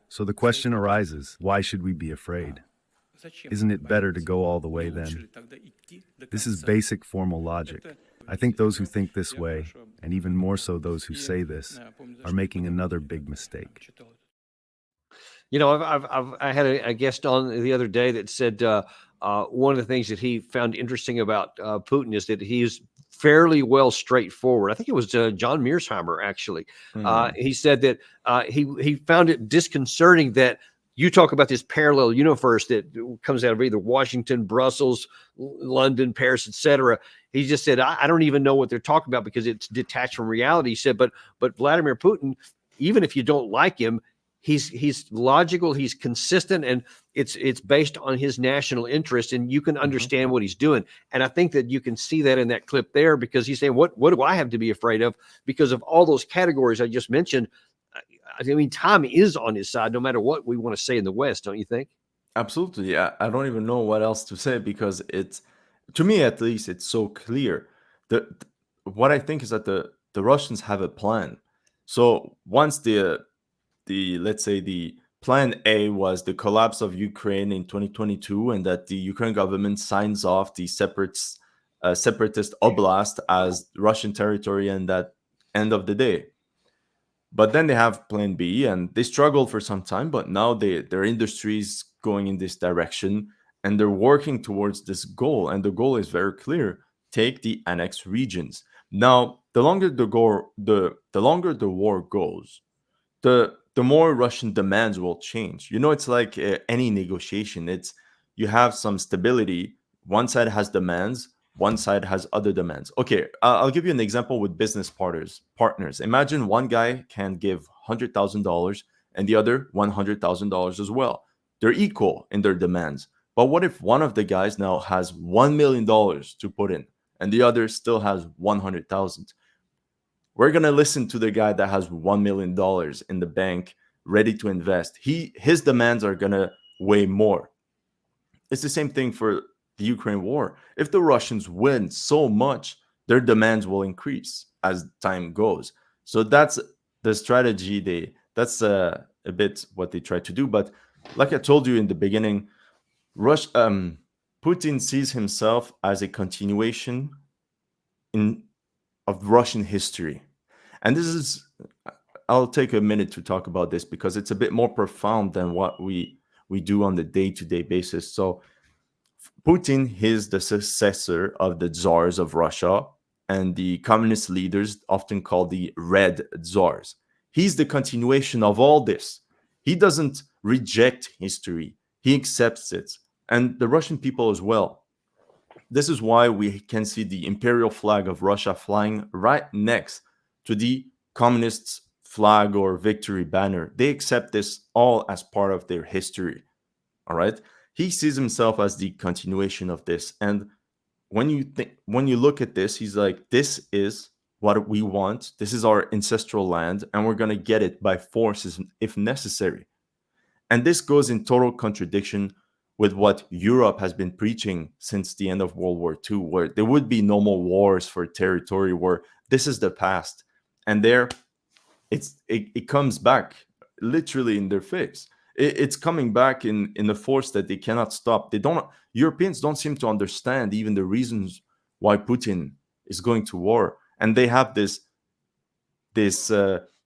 So the question arises, why should we be afraid? Isn't it better to go all the way then? This is basic formal logic. I think those who think this way, and even more so those who say this, are making another big mistake. You know, I had a guest on the other day that said one of the things that he found interesting about Putin is that he's fairly well straightforward. I think it was John Mearsheimer, actually. He said that he found it disconcerting that you talk about this parallel universe that comes out of either Washington, Brussels, London, Paris, etc. He just said, I don't even know what they're talking about because it's detached from reality. He said, but Vladimir Putin, even if you don't like him, he's logical, he's consistent, and it's based on his national interest, and you can understand what he's doing. And I think that you can see that in that clip there, because he's saying, what do I have to be afraid of? Because of all those categories I just mentioned. I mean, time is on his side, no matter what we want to say in the West, don't you think? Absolutely. Yeah, I don't even know what else to say, because it's, to me at least, it's so clear. What I think is that the Russians have a plan. So once the let's say the plan A was the collapse of Ukraine in 2022, and that the Ukraine government signs off the separatist oblast as Russian territory, and that end of the day. But then they have plan B, and they struggled for some time, but now their industry is going in this direction, and they're working towards this goal. And the goal is very clear: take the annexed regions. Now, the longer the longer the war goes, the more Russian demands will change. You know, it's like any negotiation. It's, you have some stability. One side has demands, one side has other demands. Okay, I'll give you an example with business partners. Imagine one guy can give $100,000 and the other $100,000 as well. They're equal in their demands. But what if one of the guys now has $1 million to put in and the other still has 100,000? We're going to listen to the guy that has $1 million in the bank ready to invest. His demands are going to weigh more. It's the same thing for the Ukraine war. If the Russians win so much, their demands will increase as time goes. So that's the strategy. That's a bit what they try to do. But like I told you in the beginning, Putin sees himself as a continuation of Russian history. And this is, I'll take a minute to talk about this because it's a bit more profound than what we do on the day-to-day basis. So Putin is the successor of the czars of Russia and the communist leaders, often called the Red Czars. He's the continuation of all this. He doesn't reject history. He accepts it. And the Russian people as well. This is why we can see the imperial flag of Russia flying right next to the communist flag or victory banner. They accept this all as part of their history. All right. He sees himself as the continuation of this. And when you look at this, he's like, this is what we want. This is our ancestral land, and we're going to get it by force if necessary. And this goes in total contradiction with what Europe has been preaching since the end of World War II, where there would be no more wars for territory, where this is the past. And there, it comes back literally in their face. It's coming back in a force that they cannot stop. Europeans don't seem to understand even the reasons why Putin is going to war, and they have this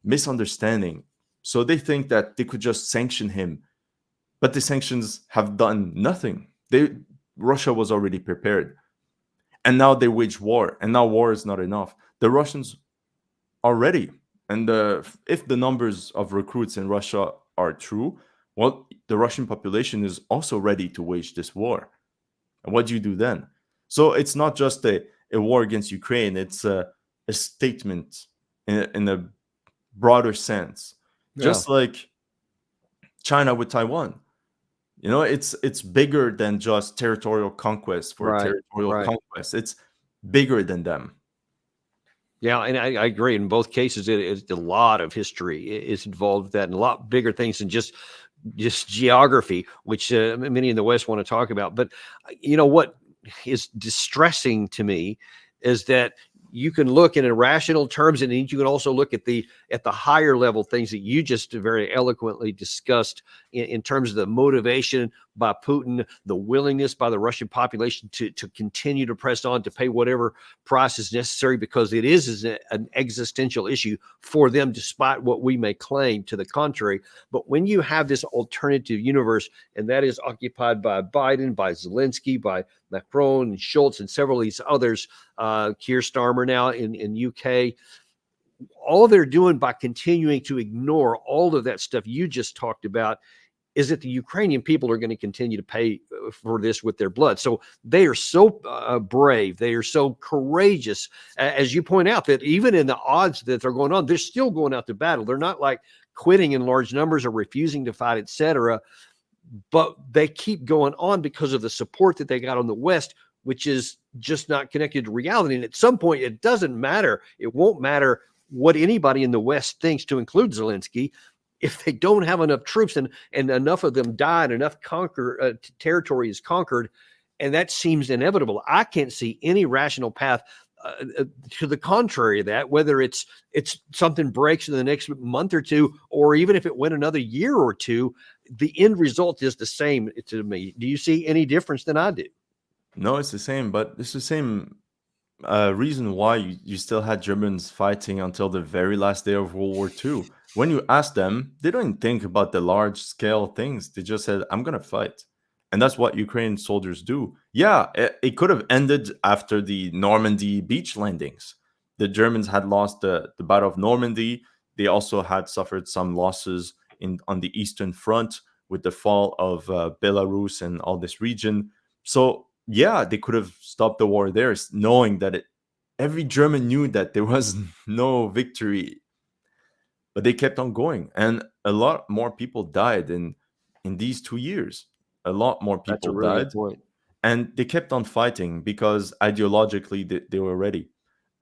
misunderstanding. So they think that they could just sanction him, but the sanctions have done nothing. Russia was already prepared, and now they wage war, and now war is not enough. The Russians are ready, and if the numbers of recruits in Russia are true, well, the Russian population is also ready to wage this war. And what do you do then? So it's not just a war against Ukraine. It's a statement in a broader sense. Yeah. Just like China with Taiwan. You know, it's bigger than just territorial conquest for Right, territorial right. conquest. It's bigger than them. Yeah, and I agree. In both cases, it's a lot of history is involved with that, and a lot bigger things than just geography, which many in the West want to talk about. But you know what is distressing to me is that you can look in irrational terms, and then you can also look at the higher level things that you just very eloquently discussed in terms of the motivation by Putin, the willingness by the Russian population to continue to press on, to pay whatever price is necessary, because it is an existential issue for them, despite what we may claim to the contrary. But when you have this alternative universe, and that is occupied by Biden, by Zelensky, by Macron and Schultz and several of these others, Keir Starmer now in UK, all they're doing by continuing to ignore all of that stuff you just talked about is that the Ukrainian people are going to continue to pay for this with their blood. So they are so brave. They are so courageous, as you point out, that even in the odds that they're going on, they're still going out to battle. They're not like quitting in large numbers or refusing to fight, etc. But they keep going on because of the support that they got on the West, which is just not connected to reality. And at some point, it doesn't matter. It won't matter what anybody in the West thinks, to include Zelensky. If they don't have enough troops and enough of them die and enough territory is conquered, and that seems inevitable, I can't see any rational path to the contrary of that, whether it's something breaks in the next month or two, or even if it went another year or two, the end result is the same to me. Do you see any difference than I do? No, it's the same, but it's the same reason why you still had Germans fighting until the very last day of World War II. When you ask them, they don't think about the large scale things. They just said, I'm going to fight. And that's what Ukrainian soldiers do. Yeah, it could have ended after the Normandy beach landings. The Germans had lost the Battle of Normandy. They also had suffered some losses on the Eastern Front with the fall of Belarus and all this region. So yeah, they could have stopped the war there, knowing that every German knew that there was no victory, but they kept on going, and a lot more people died in these 2 years. A lot more That's a people really good died, point. and they kept on fighting because ideologically they were ready.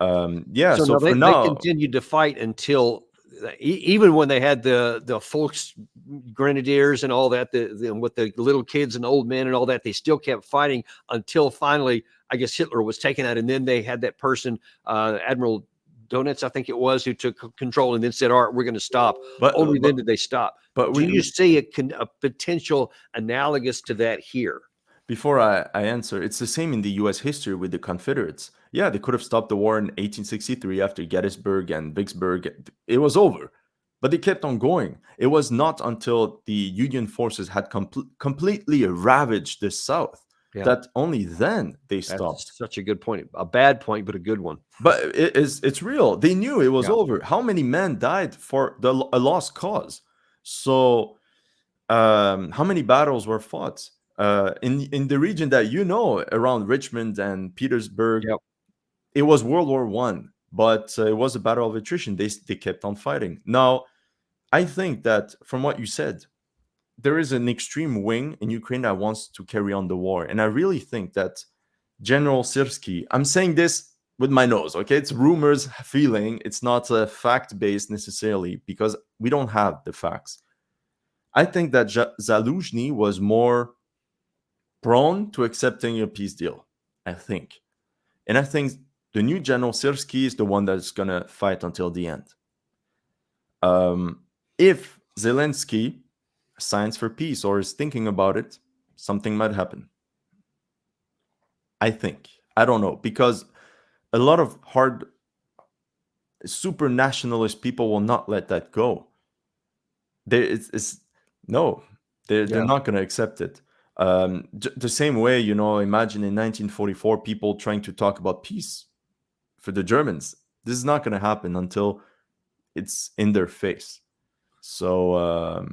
Yeah, So so now for they now, continued to fight until even when they had the Volks Grenadiers and all that, with the little kids and old men and all that, they still kept fighting until finally, I guess, Hitler was taken out, and then they had that person, Admiral Donitz, I think it was, who took control and then said, "All right, we're going to stop." but Only then did they stop. but Do you see a potential analogous to that here? before I answer, it's the same in the US history with the Confederates. Yeah, they could have stopped the war in 1863 after Gettysburg and Vicksburg. It was over. But they kept on going. It was not until the Union forces had completely ravaged the South Yeah, that only then they stopped. that's such a good point. A bad point, but a good one. But it's real. They knew it was Yeah. over. How many men died for a lost cause? So how many battles were fought in the region that around Richmond and Petersburg? Yep. It was World War One, but it was a battle of attrition. They kept on fighting. Now, I think that from what you said, there is an extreme wing in Ukraine that wants to carry on the war, and I really think that General Syrski. I'm saying this with my nose, okay? It's rumors, feeling. It's not fact based necessarily because we don't have the facts. I think that Zaluzhny was more prone to accepting a peace deal. I think. And I think the new General Syrski is the one that's going to fight until the end. If Zelensky signs for peace or is thinking about it, something might happen. I think. I don't know. Because a lot of super nationalist people will not let that go. They're Yeah. not going to accept it. The same way, imagine in 1944 people trying to talk about peace for the Germans. This is not going to happen until it's in their face. So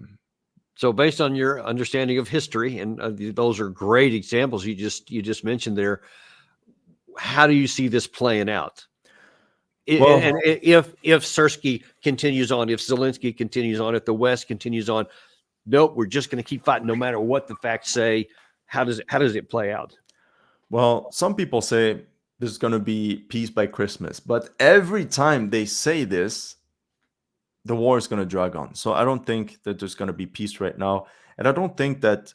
based on your understanding of history, and those are great examples you just mentioned there, how do you see this playing out? Well- And if Syrski continues on, if Zelensky continues on, if the West continues on, nope, we're just going to keep fighting no matter what the facts say? How does it play out? Well, some people say there's going to be peace by Christmas, but every time they say this, the war is going to drag on. So I don't think that there's going to be peace right now. And I don't think that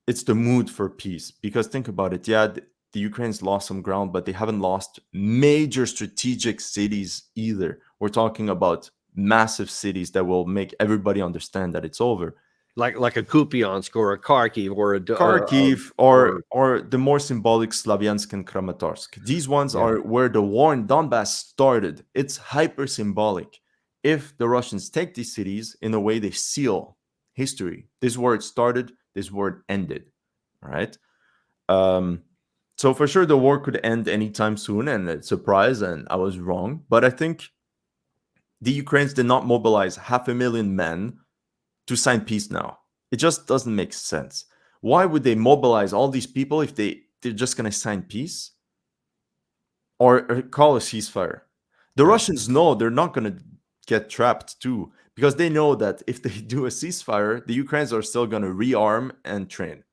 it's the mood for peace, because think about it. Yeah, the Ukraine's lost some ground, but they haven't lost major strategic cities either. We're talking about massive cities that will make everybody understand that it's over. Like a Kupiansk or a Kharkiv or a Kharkiv or the more symbolic Slavyansk and Kramatorsk. These ones are where the war in Donbass started. It's hyper symbolic. If the Russians take these cities, in a way they seal history. This war started, this war ended. All right. So for sure the war could end anytime soon, and it's a surprise, and I was wrong. But I think the Ukrainians did not mobilize 500,000 men to sign peace now. It just doesn't make sense. Why would they mobilize all these people if they're just going to sign peace or call a ceasefire? The Russians know they're not going to get trapped too, because they know that if they do a ceasefire, the Ukrainians are still going to rearm and train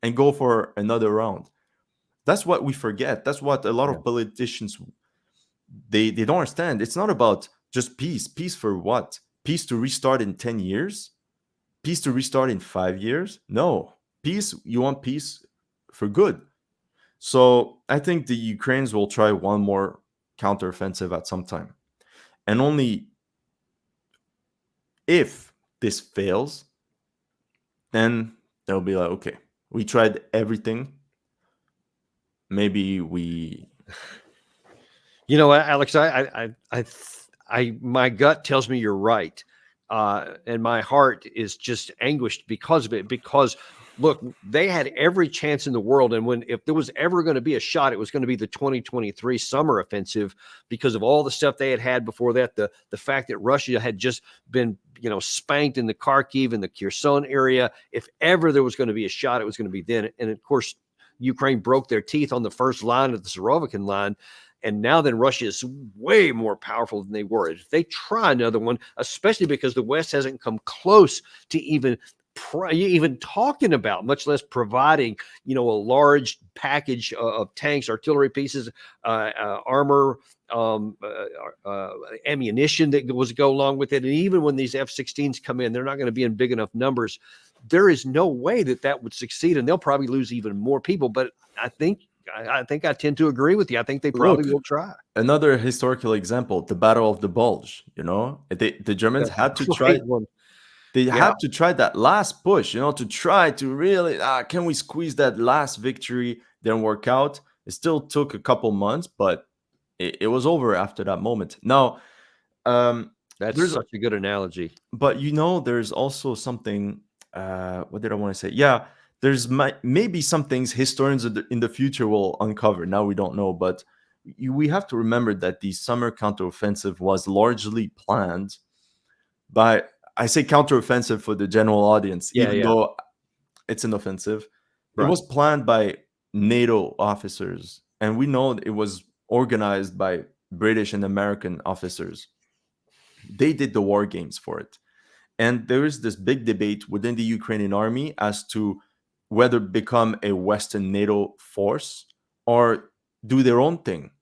and go for another round. That's what we forget. That's what a lot of politicians, they don't understand. It's not about just peace. Peace for what? Peace to restart in 10 years? Peace to restart in 5 years? No. Peace, you want peace for good. So I think the Ukrainians will try one more counteroffensive at some time. And only if this fails, then they'll be like, okay, we tried everything. Maybe we... You know, Alex, my gut tells me you're right. And my heart is just anguished because of it. Because, look, they had every chance in the world. And if there was ever going to be a shot, it was going to be the 2023 summer offensive, because of all the stuff they had before that. The fact that Russia had just been, spanked in the Kharkiv and the Kherson area. If ever there was going to be a shot, it was going to be then. And of course, Ukraine broke their teeth on the first line of the Surovikin line. And now then Russia is way more powerful than they were. If they try another one, especially because the West hasn't come close to even talking about, much less providing, a large package of tanks, artillery pieces, armor, ammunition that go along with it. And even when these F-16s come in, they're not going to be in big enough numbers. There is no way that would succeed, and they'll probably lose even more people. But I think I tend to agree with you. I think they probably will try. Another historical example, the Battle of the Bulge. The Germans had to try. They had to try that last push, to try to really, can we squeeze that last victory? Didn't work out. It still took a couple months, but it was over after that moment. Now, that's such a good analogy. But there's also something. What did I want to say? Yeah, there's maybe some things historians in the future will uncover. Now we don't know, but we have to remember that the summer counteroffensive was largely planned by. I say counteroffensive for the general audience, even though it's an offensive. Right. It was planned by NATO officers, and we know it was organized by British and American officers. They did the war games for it. And there is this big debate within the Ukrainian army as to whether become a Western NATO force or do their own thing.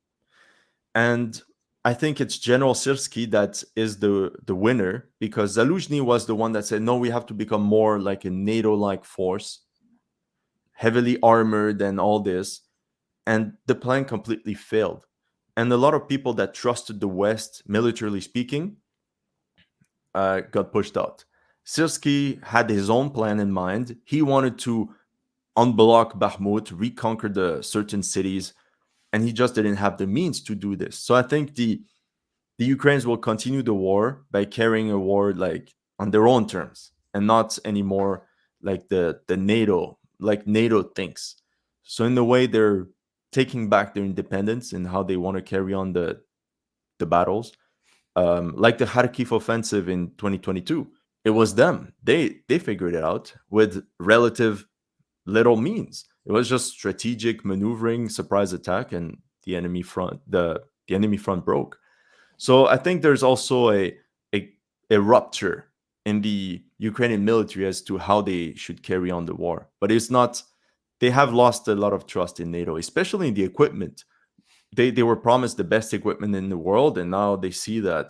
And I think it's General Syrski that is the winner, because Zaluzhny was the one that said, no, we have to become more like a NATO-like force, heavily armored and all this. And the plan completely failed. And a lot of people that trusted the West, militarily speaking, got pushed out. Syrski had his own plan in mind. He wanted to unblock Bakhmut, reconquer the certain cities, and he just didn't have the means to do this. So I think the Ukrainians will continue the war by carrying a war like on their own terms and not anymore like the NATO, like NATO thinks. So in a way, they're taking back their independence and how they want to carry on the battles. Like the Kharkiv offensive in 2022, it was them. They figured it out with relative little means. It was just strategic maneuvering, surprise attack, and the enemy front broke. So I think there's also a rupture in the Ukrainian military as to how they should carry on the war. But it's not. They have lost a lot of trust in NATO, especially in the equipment. They were promised the best equipment in the world, and now they see that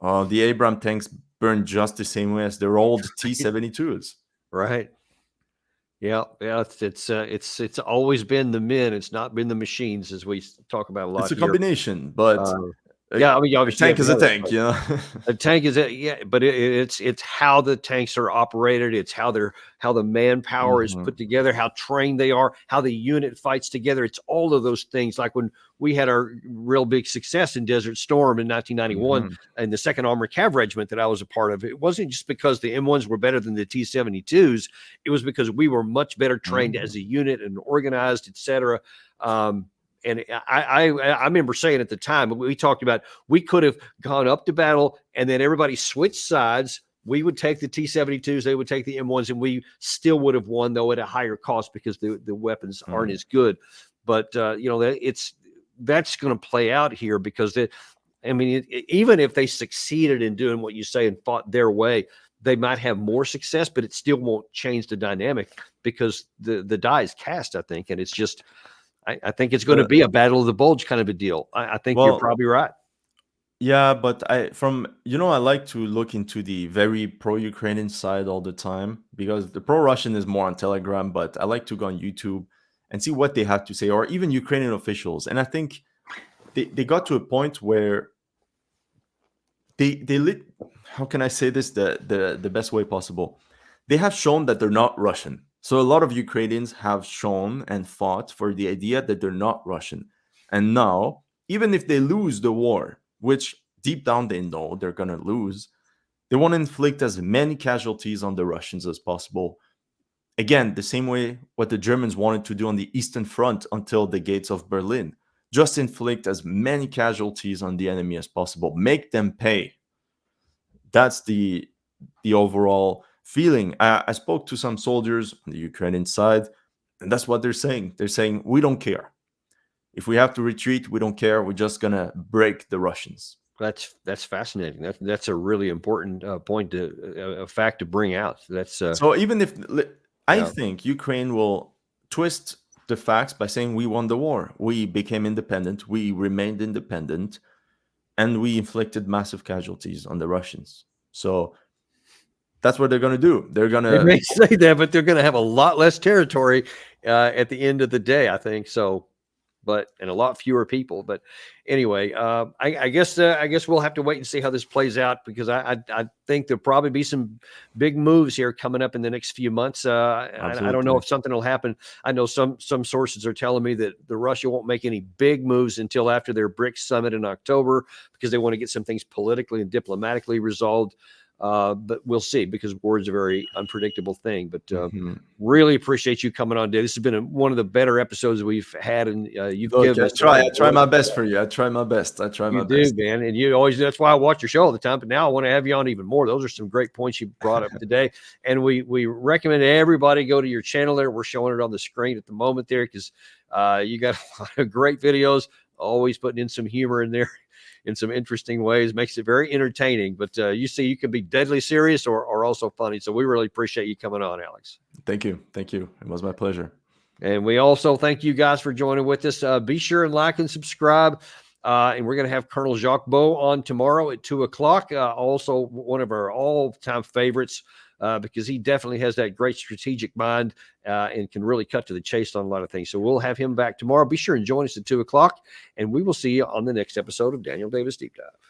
the Abrams tanks burn just the same way as their old T-72s. Right. Yeah. It's always been the men. It's not been the machines, as we talk about a lot. It's a here. combination, but Yeah, I mean, a obviously, tank is a tank, you know. a tank is but it's how the tanks are operated. It's how the manpower is put together, how trained they are, how the unit fights together. It's all of those things. Like when we had our real big success in Desert Storm in 1991 and the 2nd Armored Cav Regiment that I was a part of, it wasn't just because the M1s were better than the T-72s. It was because we were much better trained as a unit and organized, etc. And I remember saying at the time, we talked about, we could have gone up to battle and then everybody switched sides. We would take the T-72s, they would take the M1s, and we still would have won, though at a higher cost because the weapons aren't as good. But that's going to play out here because even if they succeeded in doing what you say and fought their way, they might have more success, but it still won't change the dynamic because the die is cast, I think, and it's just. I think it's going to be a battle of the bulge kind of a deal. I think you're probably right. Yeah, but I like to look into the very pro-Ukrainian side all the time because the pro-Russian is more on Telegram, but I like to go on YouTube and see what they have to say, or even Ukrainian officials. And I think they got to a point where how can I say this the best way possible? They have shown that they're not Russian. So a lot of Ukrainians have shown and fought for the idea that they're not Russian. And now, even if they lose the war, which deep down they know they're going to lose, they want to inflict as many casualties on the Russians as possible. Again, the same way what the Germans wanted to do on the Eastern Front until the gates of Berlin. Just inflict as many casualties on the enemy as possible. Make them pay. That's the overall feeling. I spoke to some soldiers on the Ukrainian side, and that's what they're saying. They're saying, we don't care. If we have to retreat, we don't care. We're just going to break the Russians. That's fascinating. That's a really important point, a fact to bring out. That's so even if I think Ukraine will twist the facts by saying we won the war. We became independent. We remained independent, and we inflicted massive casualties on the Russians. So that's what they're going to do. They may say that, but they're going to have a lot less territory at the end of the day, I think. So, and a lot fewer people. But anyway, I guess we'll have to wait and see how this plays out because I think there'll probably be some big moves here coming up in the next few months. I don't know if something will happen. I know some sources are telling me that Russia won't make any big moves until after their BRICS summit in October because they want to get some things politically and diplomatically resolved. But we'll see because war is a very unpredictable thing. But really appreciate you coming on today. This has been one of the better episodes we've had, and you've given us. I try my best for you. I try my best. You do, man, and you always. That's why I watch your show all the time. But now I want to have you on even more. Those are some great points you brought up today, and we recommend everybody go to your channel there. We're showing it on the screen at the moment there because you got a lot of great videos. Always putting in some humor in there. In some interesting ways, makes it very entertaining. But you see, you can be deadly serious or also funny. So we really appreciate you coming on, Alex. Thank you. It was my pleasure. And we also thank you guys for joining with us. Be sure and like and subscribe. And we're going to have Colonel Jacques Beau on tomorrow at 2:00. Also, one of our all-time favorites. Because he definitely has that great strategic mind and can really cut to the chase on a lot of things. So we'll have him back tomorrow. Be sure and join us at 2:00, and we will see you on the next episode of Daniel Davis Deep Dive.